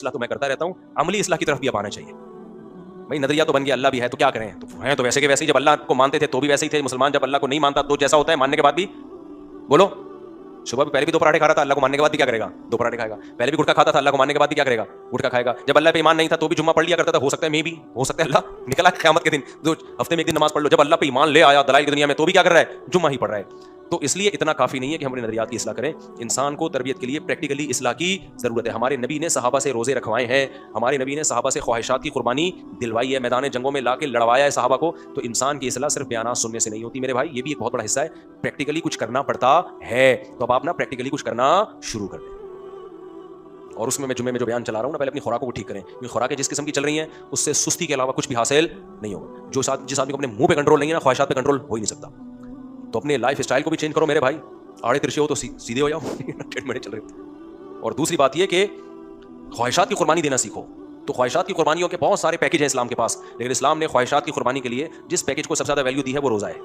اصلاح تو میں کرتا رہتا ہوں, عملی اصلاح کی طرف بھی اب آنا چاہیے. بھائی نظریہ تو بن گیا, اللہ بھی ہے تو کیا کریں, تو ہیں تو ویسے کے ویسے ہی, جب اللہ کو مانتے تھے تو بھی ویسے ہی تھے, مسلمان جب اللہ کو نہیں مانتا تو جیسا ہوتا ہے ماننے کے بعد بھی. بولو, صبح بھی پہلے بھی 2 پراٹھے کھا رہا تھا, اللہ کو ماننے کے بعد بھی کیا کرے گا, 2 پراٹھے کھائے گا. پہلے بھی گٹکا کھاتا تھا, اللہ کو ماننے کے بعد بھی کیا کرے گا, گٹکا کھائے گا. جب اللہ پہ ایمان نہیں تھا تو بھی جمعہ پڑھ لیا کرتا تھا, ہو سکتا ہے میں بھی, ہو سکتا ہے اللہ نکلا قیامت کے دن جو ہفتے میں ایک دن نماز پڑھ لو. جب اللہ پہ ایمان لے آیا دلائل کی دنیا میں تو بھی کیا کر رہا ہے, جمعہ ہی پڑھ رہا ہے. تو اس لیے اتنا کافی نہیں ہے کہ ہم اپنے نظریات کی اصلاح کریں, انسان کو تربیت کے لیے پریکٹیکلی اصلاح کی ضرورت ہے. ہمارے نبی نے صحابہ سے روزے رکھوائے ہیں, ہمارے نبی نے صحابہ سے خواہشات کی قربانی دلوائی ہے, میدان جنگوں میں لا کے لڑوایا ہے صحابہ کو. تو انسان کی اصلاح صرف بیانات سننے سے نہیں ہوتی میرے بھائی, یہ بھی ایک بہت بڑا حصہ ہے, پریکٹیکلی کچھ کرنا پڑتا ہے. تو اب آپ نا پریکٹیکلی کچھ کرنا شروع کر دیں. اور اس میں جمعے میں جو بیان چلا رہا ہوں نا, پہلے اپنی خوراکوں کو ٹھیک کریں, کیونکہ خوراکیں جس قسم کی چل رہی ہیں اس سے سستی کے علاوہ کچھ بھی حاصل نہیں ہوگا. جس آدمی کو اپنے منہ پہ کنٹرول نہیں ہے نا, خواہشات پہ کنٹرول ہو ہی نہیں سکتا. تو اپنے لائف اسٹائل کو بھی چینج کرو میرے بھائی, آڑے ترچے ہو تو سیدھے ہو جاؤ, ٹیڑھ چل رہے ہو. اور دوسری بات یہ کہ خواہشات کی قربانی دینا سیکھو. تو خواہشات کی قربانیوں کے بہت سارے پیکج ہیں اسلام کے پاس, لیکن اسلام نے خواہشات کی قربانی کے لیے جس پیکج کو سب سے زیادہ ویلیو دی ہے وہ روزہ ہے.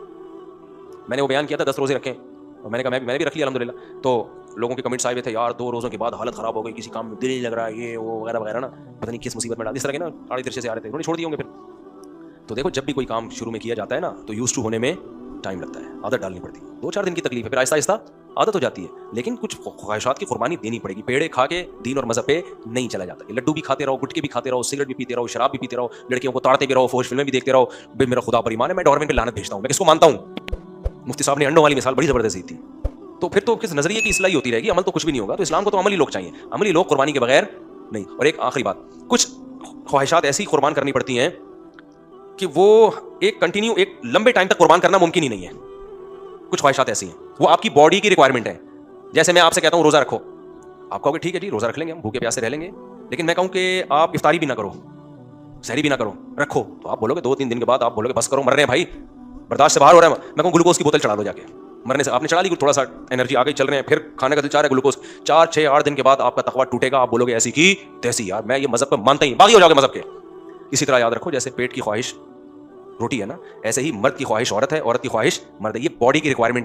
میں نے وہ بیان کیا تھا 10 روزے رکھیں, اور میں نے کہا میں نے بھی رکھ لیا الحمدللہ. تو لوگوں کے کمنٹس آئے ہوئے تھے, یار 2 روزوں کے بعد حالت خراب ہو گئی, کسی کام میں دل نہیں لگ رہا, یہ وہ وغیرہ وغیرہ نا, پتہ نہیں کس مصیبت میں ڈال, اس طرح کے نا آڑے ترچے سے آ رہے تھے, انہوں نے چھوڑ دیے ہوں گے پھر. تو دیکھو, جب بھی کوئی کام شروع میں کیا جاتا ہے نا تو یوز ٹو ہونے میں ٹائم لگتا ہے, عادت ڈالنی پڑتی ہے, 2-4 دن کی تکلیف ہے, پھر آہستہ آہستہ عادت ہو جاتی ہے. لیکن کچھ خواہشات کی قربانی دینی پڑے گی. پیڑے کھا کے دین اور مذہب پہ نہیں چلا جاتا. لڈو بھی کھاتے رہو, گٹکے بھی کھاتے رہو, سگریٹ بھی پیتے رہو, شراب بھی پیتے رہو, لڑکیوں کو تاڑتے بھی رہو, فوش فلمیں بھی دیکھتے رہو, بے میرا خدا پر ایمان ہے, میں گورنمنٹ پہ لعنت بھیجتا ہوں. میں کس کو مانتا ہوں, مفتی صاحب نے انڈوں والی مثال بڑی زبردست دی تھی. تو پھر تو کس نظریے کی اصلاح ہوتی رہے گی, عمل تو کچھ بھی نہیں ہوگا. تو اسلام کو تو عملی لوگ چاہیے, عملی لوگ قربانی کے بغیر نہیں. اور ایک آخری بات, کچھ خواہشات ایسی قربان کرنی پڑتی ہیں کہ وہ ایک کنٹینیو ایک لمبے ٹائم تک قربان کرنا ممکن ہی نہیں ہے. کچھ خواہشات ایسی ہیں وہ آپ کی باڈی کی ریکوائرمنٹ ہے. جیسے میں آپ سے کہتا ہوں روزہ رکھو, آپ کہو گے ٹھیک ہے جی روزہ رکھ لیں گے, ہم بھوکے پیاسے رہ لیں گے. لیکن میں کہوں کہ آپ افطاری بھی نہ کرو, سحری بھی نہ کرو, رکھو, تو آپ بولو گے 2-3 دن کے بعد آپ بولو گے بس کرو, مر رہے ہیں بھائی, برداشت سے باہر ہو رہا ہے. میں کہوں گلوکوز کی بوتل چڑھا دو جا کے, مرنے سے آپ نے چڑھا لی, تھوڑا سا انرجی آگے چل رہے ہیں, پھر کھانے کا دل چاہ رہا ہے گلوکوز, 4-6-8 دن کے بعد آپ کا تقویٰ ٹوٹے گا, آپ بولو گے ایسی کی تیسی, یار میں یہ مذہب کو مانتا ہی, باغی ہو جاؤ گے مذہب کے. اسی طرح یاد رکھو, جیسے پیٹ کی خواہش روٹی ہے نا, ایسے ہی مرد کی خواہش عورت ہے, عورت کی خواہش مرد ہے. یہ باڈی کی ریکوائرمنٹ